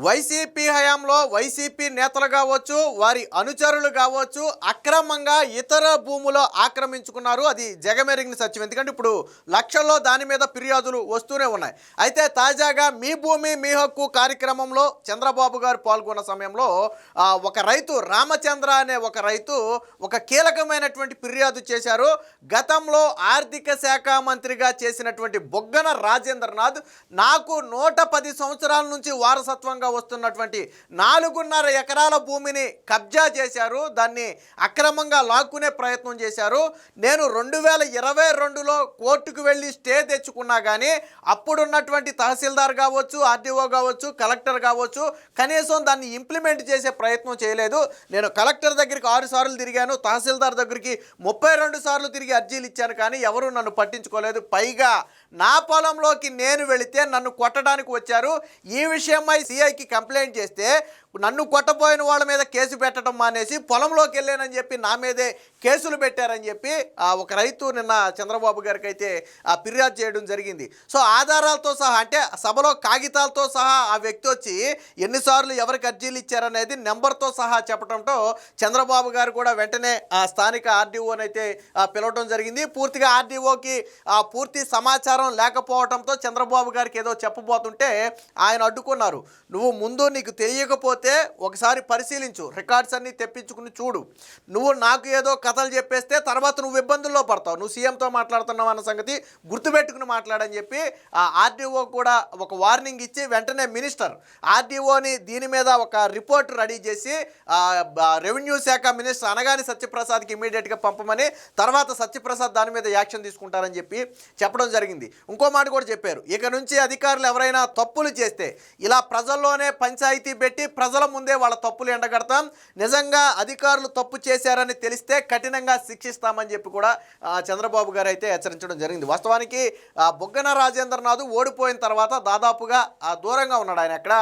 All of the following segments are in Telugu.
వైసీపీ హయాంలో వైసీపీ నేతలు కావచ్చు, వారి అనుచరులు కావచ్చు, అక్రమంగా ఇతర భూములు ఆక్రమించుకున్నారు. అది జగమెరిగిన సత్యం. ఎందుకంటే ఇప్పుడు లక్షల్లో దాని మీద ఫిర్యాదులు వస్తూనే ఉన్నాయి. అయితే తాజాగా మీ భూమి మీ హక్కు కార్యక్రమంలో చంద్రబాబు గారు పాల్గొన్న సమయంలో ఒక రైతు రామచంద్ర అనే ఒక రైతు ఒక కీలకమైనటువంటి ఫిర్యాదు చేశారు. గతంలో ఆర్థిక శాఖ మంత్రిగా చేసినటువంటి బొగ్గన రాజేంద్రనాథ్ నాకు 110 సంవత్సరాల నుంచి వారసత్వంగా వస్తున్నటువంటి 4.5 ఎకరాల భూమిని కబ్జా చేశారు. దాన్ని అక్రమంగా లాక్కునే ప్రయత్నం చేశారు. నేను 2022లో కోర్టుకు వెళ్ళి స్టే తెచ్చుకున్నా కానీ అప్పుడున్నటువంటి తహసీల్దార్ కావచ్చు, ఆర్డీఓ కావచ్చు, కలెక్టర్ కావచ్చు కనీసం దాన్ని ఇంప్లిమెంట్ చేసే ప్రయత్నం చేయలేదు. నేను కలెక్టర్ దగ్గరికి 6 సార్లు తిరిగాను, తహసీల్దార్ దగ్గరికి 32 సార్లు తిరిగి అర్జీలు ఇచ్చాను, కానీ ఎవరు నన్ను పట్టించుకోలేదు. పైగా నా పొలంలోకి నేను వెళితే నన్ను కొట్టడానికి వచ్చారు. ఈ విషయమై సిఐకి కంప్లైంట్ చేస్తే నన్ను కొట్టబోయిన వాళ్ళ మీద కేసు పెట్టడం మానేసి పొలంలోకి వెళ్ళానని చెప్పి నా మీదే కేసులు పెట్టారని చెప్పి ఒక రైతు నిన్న చంద్రబాబు గారికి అయితే ఫిర్యాదు చేయడం జరిగింది. సో ఆధారాలతో సహా, అంటే సభలో కాగితాలతో సహా ఆ వ్యక్తి వచ్చి ఎన్నిసార్లు ఎవరికి అర్జీలు ఇచ్చారనేది నెంబర్తో సహా చెప్పడంతో చంద్రబాబు గారు కూడా వెంటనే స్థానిక ఆర్డీఓని అయితే పిలవడం జరిగింది. పూర్తిగా ఆర్డీఓకి పూర్తి సమాచారం లేకపోవడంతో చంద్రబాబు గారికి ఏదో చెప్పబోతుంటే ఆయన అడ్డుకున్నారు. నువ్వు ముందు నీకు తెలియకపోతే ఒకసారి పరిశీలించు, రికార్డ్స్ అన్నీ తెప్పించుకుని చూడు. నువ్వు నాకు ఏదో కథలు చెప్పేస్తే తర్వాత నువ్వు ఇబ్బందుల్లో పడతావు. నువ్వు సీఎంతో మాట్లాడుతున్నావు అన్న సంగతి గుర్తుపెట్టుకుని మాట్లాడని చెప్పి ఆర్డీఓ కూడా ఒక వార్నింగ్ ఇచ్చి వెంటనే మినిస్టర్ ఆర్డీఓని దీని మీద ఒక రిపోర్ట్ రెడీ చేసి రెవెన్యూ శాఖ మినిస్టర్ అనగాని సత్యప్రసాద్కి ఇమీడియట్గా పంపమని, తర్వాత సత్యప్రసాద్ దాని మీద యాక్షన్ తీసుకుంటారని చెప్పి చెప్పడం జరిగింది. ఇంకో మాట కూడా చెప్పారు, ఇక నుంచి అధికారులు ఎవరైనా తప్పులు చేస్తే ఇలా ప్రజల్లోనే పంచాయతీ పెట్టి ప్రజల ముందే వాళ్ళ తప్పులు ఎండగడతాం, నిజంగా అధికారులు తప్పు చేశారని తెలిస్తే కఠినంగా శిక్షిస్తామని చెప్పి కూడా చంద్రబాబు గారు అయితే హెచ్చరించడం జరిగింది. వాస్తవానికి బొగ్గన రాజేంద్రనాథ్ ఓడిపోయిన తర్వాత దాదాపుగా దూరంగా ఉన్నాడు. ఆయన ఎక్కడ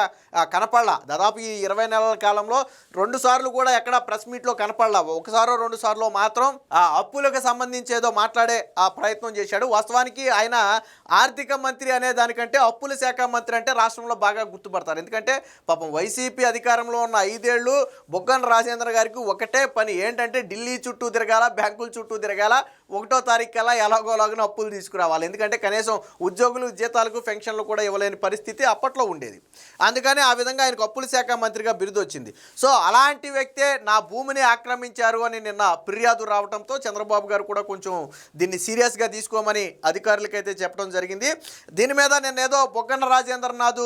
కనపడలా. దాదాపు ఈ 20 నెలల కాలంలో 2 సార్లు కూడా ఎక్కడ ప్రెస్ మీట్లో కనపడలా. 1 సారో 2 సార్లు మాత్రం అప్పులకు సంబంధించి ఏదో మాట్లాడే ప్రయత్నం చేశాడు. వాస్తవానికి ఆయన ఆర్థిక మంత్రి అనే దానికంటే అప్పుల శాఖ మంత్రి అంటే రాష్ట్రంలో బాగా గుర్తుపడతారు. ఎందుకంటే పాపం వైసీపీ అధికారంలో ఉన్న 5 ఏళ్ళు బొగ్గన రాజేంద్ర గారికి ఒకటే పని ఏంటంటే ఢిల్లీ చుట్టూ తిరగాల, బ్యాంకుల చుట్టూ తిరగాల, 1వ తారీఖు కల్లా ఎలాగోలాగా అప్పులు తీసుకురావాలి. ఎందుకంటే కనీసం ఉద్యోగులు జీతాలకు పెన్షన్లు కూడా ఇవ్వలేని పరిస్థితి అప్పట్లో ఉండేది. అందుకని ఆ విధంగా ఆయనకు అప్పుల శాఖ మంత్రిగా బిరుదు వచ్చింది. సో అలాంటి వ్యక్తే నా భూమిని ఆక్రమించారు అని నిన్న ఫిర్యాదు రావడంతో చంద్రబాబు గారు కూడా కొంచెం దీన్ని సీరియస్గా తీసుకోమని అధికారులకైతే చెప్పడం జరిగింది. దీని మీద నిన్న ఏదో బొగ్గన రాజేంద్రనాథ్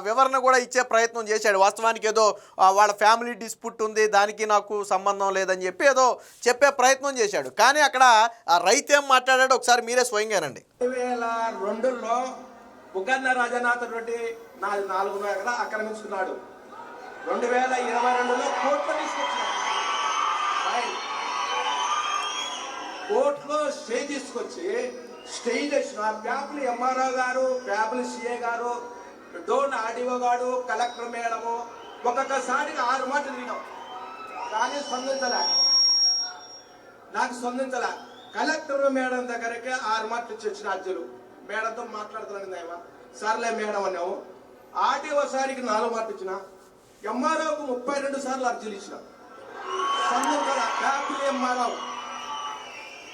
వివరణ కూడా ఇచ్చే ప్రయత్నం చేశాడు. వాస్తవానికి ఏదో వాళ్ళ ఫ్యామిలీ డిస్ప్యూట్ ఉంది, దానికి నాకు సంబంధం లేదని చెప్పి ఏదో చెప్పే ప్రయత్నం చేశాడు. కానీ అక్కడ రైతు ఏం మాట్లాడాడు ఒకసారి మీరే స్వయంగానండి. 2002లో బొగ్గన రాజేంద్రనాథ్ రెడ్డి 4.5 ఎకరాలు ఆక్రమించుకున్నాడు. 2022లో కోర్టులో తీసుకొచ్చాడు. కోర్టులో స్టే తీసుకొచ్చి ప్యాపుల్ ఎంఆర్ఓ గారు, ప్యాపుల్ సిఏ గారు, డోన్ ఆర్డీఓ గారు, కలెక్టర్ మేడము ఒక్కొక్కసారికి 6 మాటలు విన్నాం, కానీ నాకు స్పందించలే. కలెక్టర్ మేడం దగ్గరికి 6 మాటలు ఇచ్చి వచ్చిన అర్జీలు. మేడంతో మాట్లాడుతున్నాను, సర్లే మేడం అన్నాము. ఆర్డీఓ సారికి 4 మాటలు ఇచ్చిన, ఎంఆర్ఓకు 32 సార్లు అర్జీలు ఇచ్చిన, స్పందించాల.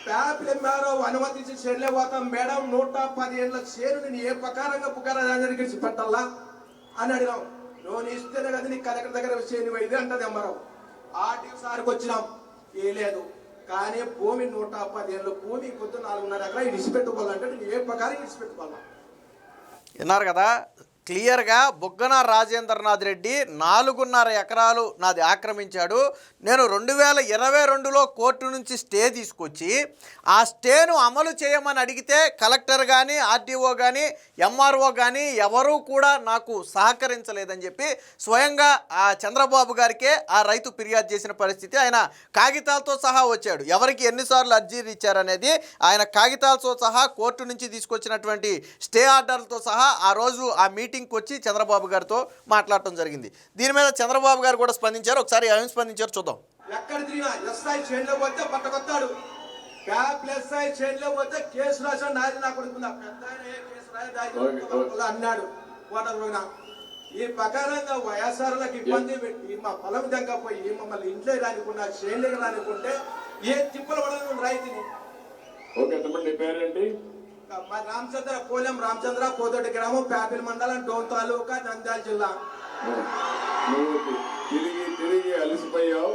ప్యాపిల్ ఎంఆర్ఓ అనుమతించి చెల్లె పోతాం మేడం, 110 ఏళ్ళ చేరు నేను ఏ ప్రకారంగా పుకారానికి పెట్టాలా అని అడిగాం. నువ్వు ఇస్తేనే కదా నీ కలెక్టర్ దగ్గర చేయని ఇది అంటది ఎంఆర్ఓ. ఆర్డీఓ సార్కి వచ్చినాం, ఏ లేదు. కానీ భూమి 110 ఏళ్ళ భూమి పొద్దు 4.5 ఎకరాలు ఇడిచిపెట్టుకోవాలంటే నేను ఏ ప్రకారం ఇడిచిపెట్టుకోవాలా? విన్నారు కదా, క్లియర్గా బొగ్గన రాజేంద్రనాథ్ రెడ్డి 4.5 ఎకరాలు నాది ఆక్రమించాడు. నేను 2022లో కోర్టు నుంచి స్టే తీసుకొచ్చి ఆ స్టేను అమలు చేయమని అడిగితే కలెక్టర్ కానీ, ఆర్డీఓ కానీ, ఎంఆర్ఓ కానీ ఎవరూ కూడా నాకు సహకరించలేదని చెప్పి స్వయంగా ఆ చంద్రబాబు గారికే ఆ రైతు ఫిర్యాదు చేసిన పరిస్థితి. ఆయన కాగితాలతో సహా వచ్చాడు. ఎవరికి ఎన్నిసార్లు అర్జీలు ఇచ్చారనేది ఆయన కాగితాలతో సహా కోర్టు నుంచి తీసుకొచ్చినటువంటి స్టే ఆర్డర్లతో సహా ఆ రోజు ఆ మీటింగ్కి వచ్చి చంద్రబాబు గారితో మాట్లాడటం జరిగింది. దీని మీద చంద్రబాబు గారు కూడా స్పందించారు. ఒకసారి ఏం స్పందించారు చూద్దాం. ఎక్కడ తిరిగినా ఎస్ఐ చైన్లో పోతే పట్టకొత్తాడు, ఎస్ఐ చైన్లో పోతే కేసు రాసాడు, నాది నా కొడుకున్నా పెద్ద కేసు రాయ అన్నాడు. ఈ ప్రకారంగా వయసారులకు ఇబ్బంది పెట్టి మా పొలం దగ్గర పోయి మమ్మల్ని ఇంట్లో రానికుండా చేనులకు రానికుంటే ఏ తిప్పలు పడదు రైతుని. ఓకే తమ్ముడు, నీ పేరేంటి? మా రామచంద్ర పోలెం రామచంద్ర కోదొడ్డి గ్రామం ప్యాపిల్ మండలం డోన్ తాలూకా నంద్యాల జిల్లా. నువ్వు తిరిగి తిరిగి అలసిపోయావు,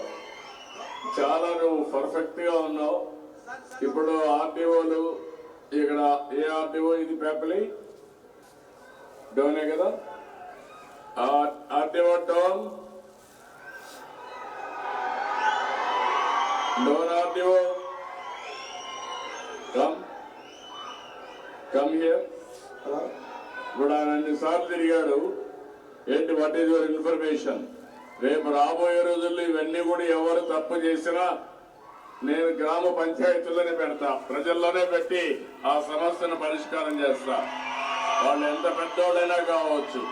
చాలా నువ్వు పర్ఫెక్ట్ గా ఉన్నావు. ఇప్పుడు ఆర్టీఓలు ఇక్కడ ఏ ఆర్టీఓ ఇది పేపలి డోనే కదా, RTO done RTO come here. ఇప్పుడు ఆయన అన్నిసార్లు తిరిగాడు. ఏంటి, వాట్ ఈజ్ యువర్ ఇన్ఫర్మేషన్? రేపు రాబోయే రోజుల్లో ఇవన్నీ కూడా ఎవరు తప్పు చేసినా నేను గ్రామ పంచాయతీలోనే పెడతా, ప్రజల్లోనే పెట్టి ఆ సమస్యను పరిష్కారం చేస్తా. వాళ్ళు ఎంత పెద్దోళ్ళైనా కావచ్చు.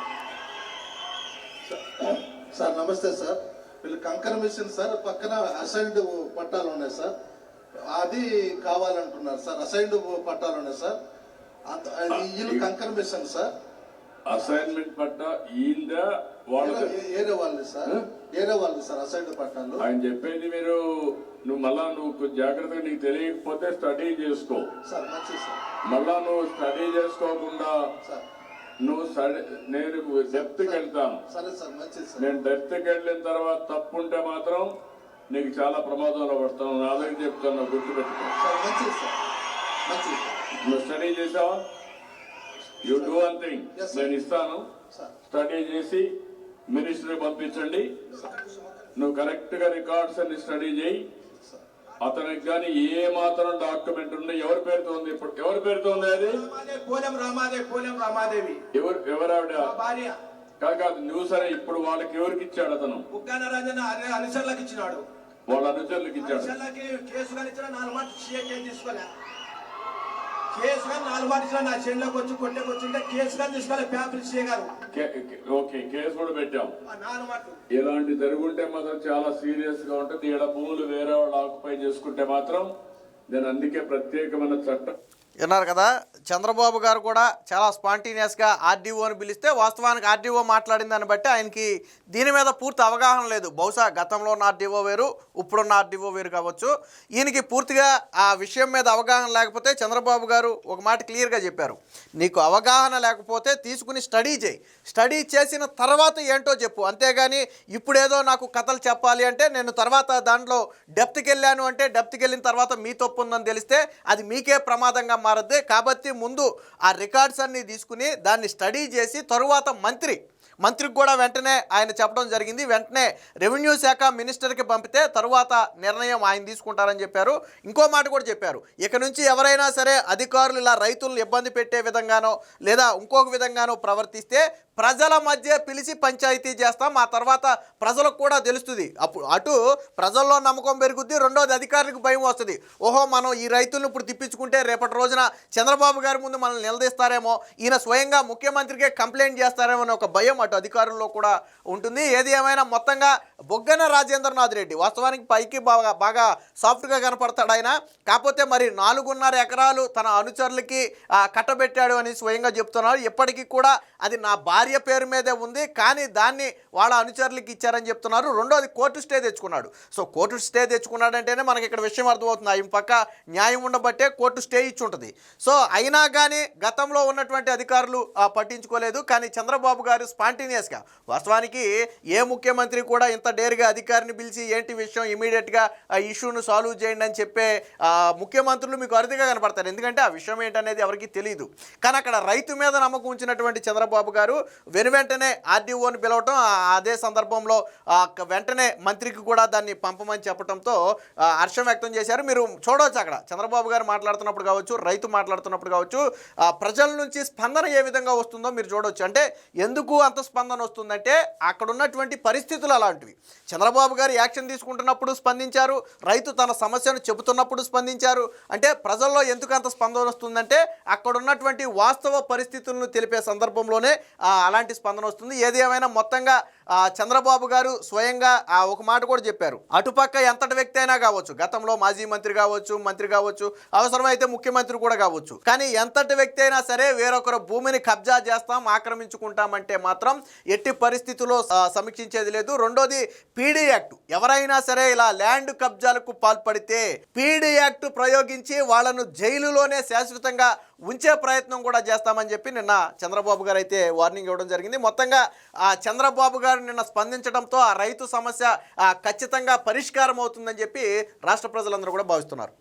సార్ నమస్తే సార్. వీళ్ళు కంకర మిషన్ సార్, పక్కన అసైన్డ్ పట్టాలు ఉన్నాయి సార్, అది కావాలంటున్నారు సార్. అసైన్డ్ పట్టాలు ఉన్నాయి సార్, వీళ్ళు కంకర మిషన్ సార్. అసైన్మెంట్ పట్ట ఈందా వాళ్ళకి ఏరే వాళ్ళు సార్, ఏరే వాళ్ళు సార్ అసైన్డ్ పట్టాలు. ఆయన చెప్పేది మీరు నువ్వు కొంచెం జాగ్రత్తగా, నీకు తెలియకపోతే స్టడీ చేసుకో సార్. మంచిది సార్. మళ్ళా నువ్వు స్టడీ చేసుకోకుండా సార్ నువ్వు నేను డెప్త్కి వెళ్తాను. సరే సార్, మంచిది సార్. నేను డెప్త్కి వెళ్ళిన తర్వాత తప్పు ఉంటే మాత్రం నీకు చాలా ప్రమాదంలో పడతాను. నా దగ్గర చెప్తాను, గుర్తుపెట్టుకో. సార్ మంచిది సార్, మంచిది సార్. నువ్వు స్టడీ చేసావా? You do one thing, Yes, sir. నేను ఇస్తాను, సార్ స్టడీ చేసి మినిస్టర్ పంపించండి. నువ్వు కరెక్ట్ గా రికార్డ్స్ అన్ని స్టడీ చేయి. అతనికి కానీ ఏ మాత్రం డాక్యుమెంట్ ఉంది, ఎవరి పేరుతో ఉంది? ఇప్పుడు ఎవరి పేరుతో ఉంది అది? పోలెం రామాదేవి ఎవరావిడ? మా భార్య. కాదు నువ్వు సరే, ఇప్పుడు వాళ్ళకి ఎవరికి ఇచ్చాడు అతను? బుగ్గాన రాజన్న అనుచరులకు ఇచ్చినాడు. వాళ్ళ అనుచరులకు ఇచ్చాడు. అనుచరులకి కేసు కానీ ఇచ్చిన 4 మాటలు కేసు తీసుకోలే. కేసు కానీ 4 మాటలు ఇచ్చిన నా చేనులోకి వచ్చి కొట్టేకొచ్చింటే కేసు కానీ తీసుకోలే. పేపర్ చేయగారు ఓకే, కేసు కూడా పెట్టాం. 4 మాటలు ఇలాంటి జరుగుంటే మాత్రం చాలా సీరియస్ గా ఉంటుంది. ఈడ భూములు వేరే వాళ్ళు ఆక్యుపై చేసుకుంటే మాత్రం నేను అందుకే ప్రత్యేకమైన చట్టం. విన్నారు కదా, చంద్రబాబు గారు కూడా చాలా స్పాంటేనియస్గా ఆర్డీఓని పిలిస్తే వాస్తవానికి ఆర్డీఓ మాట్లాడిన దాన్ని బట్టి ఆయనకి దీని మీద పూర్తి అవగాహన లేదు. బహుశా గతంలో ఉన్న ఆర్డీఓ వేరు, ఇప్పుడున్న ఆర్డీఓ వేరు కావచ్చు. ఈయనకి పూర్తిగా ఆ విషయం మీద అవగాహన లేకపోతే చంద్రబాబు గారు ఒక మాట క్లియర్గా చెప్పారు, నీకు అవగాహన లేకపోతే తీసుకుని స్టడీ చేయి, స్టడీ చేసిన తర్వాత ఏంటో చెప్పు, అంతేగాని ఇప్పుడేదో నాకు కథలు చెప్పాలి అంటే నేను తర్వాత దాంట్లో డెప్త్కి వెళ్ళాను అంటే డెప్త్కి వెళ్ళిన తర్వాత మీ తప్పు ఉందని తెలిస్తే అది మీకే ప్రమాదంగా మారద్దు. కాబట్టి ముందు ఆ రికార్డ్స్ అన్ని తీసుకుని దాన్ని స్టడీ చేసి తరువాత మంత్రికి కూడా వెంటనే ఆయన చెప్పడం జరిగింది. వెంటనే రెవెన్యూ శాఖ మినిస్టర్కి పంపితే తరువాత నిర్ణయం ఆయన తీసుకుంటారని చెప్పారు. ఇంకో మాట కూడా చెప్పారు, ఇక నుంచి ఎవరైనా సరే అధికారులు ఇలా రైతులను ఇబ్బంది పెట్టే విధంగానో లేదా ఇంకొక విధంగానో ప్రవర్తిస్తే ప్రజల మధ్య పిలిచి పంచాయతీ చేస్తాం, ఆ తర్వాత ప్రజలకు కూడా తెలుస్తుంది. అటు ప్రజల్లో నమ్మకం పెరుగుద్ది, రెండోది అధికారులకు భయం వస్తుంది. ఓహో, మనం ఈ రైతులను ఇప్పుడు తిప్పించుకుంటే రేపటి రోజున చంద్రబాబు గారి ముందు మనల్ని నిలదీస్తారేమో, ఈయన స్వయంగా ముఖ్యమంత్రికే కంప్లైంట్ చేస్తారేమో అని ఒక భయం అటు అధికారుల్లో కూడా ఉంటుంది. ఏది ఏమైనా మొత్తంగా బొగ్గన రాజేంద్రనాథ్ రెడ్డి వాస్తవానికి పైకి బాగా సాఫ్ట్గా కనపడతాడు ఆయన. కాకపోతే మరి 4.5 ఎకరాలు తన అనుచరులకి కట్టబెట్టాడు అని స్వయంగా చెప్తున్నారు. ఇప్పటికీ కూడా అది నా భార్య పేరు మీదే ఉంది, కానీ దాన్ని వాళ్ళ అనుచరులకి ఇచ్చారని చెప్తున్నారు. రెండోది కోర్టు స్టే తెచ్చుకున్నాడు. సో కోర్టు స్టే తెచ్చుకున్నాడంటేనే మనకి ఇక్కడ విషయం అర్థమవుతుంది. ఆయన పక్క న్యాయం ఉండబట్టే కోర్టు స్టే ఇచ్చి ఉంటుంది. సో అయినా కానీ గతంలో ఉన్నటువంటి అధికారులు పట్టించుకోలేదు. కానీ చంద్రబాబు గారు స్పాంటేనియస్గా వాస్తవానికి ఏ ముఖ్యమంత్రి కూడా ఇంత డేర్గా అధికారిని పిలిచి ఏంటి విషయం ఇమీడియట్గా ఆ ఇష్యూను సాల్వ్ చేయండి అని చెప్పే ముఖ్యమంత్రులు మీకు అరుదుగా కనపడతారు. ఎందుకంటే ఆ విషయం ఏంటనేది ఎవరికి తెలియదు. కానీ అక్కడ రైతు మీద నమ్మకం ఉంచినటువంటి చంద్రబాబు గారు వెంటనే ఆర్డీఓని పిలవటం, అదే సందర్భంలో వెంటనే మంత్రికి కూడా దాన్ని పంపమని చెప్పడంతో హర్షం వ్యక్తం చేశారు. మీరు చూడవచ్చు అక్కడ చంద్రబాబు గారు మాట్లాడుతున్నప్పుడు కావచ్చు, రైతు మాట్లాడుతున్నప్పుడు కావచ్చు, ప్రజల నుంచి స్పందన ఏ విధంగా వస్తుందో మీరు చూడవచ్చు. అంటే ఎందుకు అంత స్పందన వస్తుందంటే అక్కడ ఉన్నటువంటి పరిస్థితులు అలాంటివి. చంద్రబాబు గారు యాక్షన్ తీసుకుంటున్నప్పుడు స్పందించారు, రైతు తన సమస్యను చెబుతున్నప్పుడు స్పందించారు. అంటే ప్రజల్లో ఎందుకు అంత స్పందన వస్తుందంటే అక్కడ ఉన్నటువంటి వాస్తవ పరిస్థితులను తెలిపే సందర్భంలోనే అలాంటి స్పందన వస్తుంది. ఏది ఏమైనా మొత్తంగా చంద్రబాబు గారు స్వయంగా ఒక మాట కూడా చెప్పారు. అటుపక్క ఎంతటి వ్యక్తి అయినా కావచ్చు, గతంలో మాజీ మంత్రి కావచ్చు, అవసరమైతే ముఖ్యమంత్రి కూడా కావచ్చు, కానీ ఎంతటి వ్యక్తి అయినా సరే వేరొకరు భూమిని కబ్జా చేస్తాం, ఆక్రమించుకుంటామంటే మాత్రం ఎట్టి పరిస్థితుల్లో సమీక్షించేది లేదు. రెండోది పీడీ యాక్ట్, ఎవరైనా సరే ఇలా ల్యాండ్ కబ్జాలకు పాల్పడితే పీడీ యాక్ట్ ప్రయోగించి వాళ్ళను జైలులోనే శాశ్వతంగా ఉంచే ప్రయత్నం కూడా చేస్తామని చెప్పి నిన్న చంద్రబాబు గారు అయితే వార్నింగ్ ఇవ్వడం జరిగింది. మొత్తంగా చంద్రబాబు గారు నిన్న స్పందించడంతో ఆ రైతు సమస్య ఖచ్చితంగా పరిష్కారం అవుతుందని చెప్పి రాష్ట్ర ప్రజలందరూ కూడా భావిస్తున్నారు.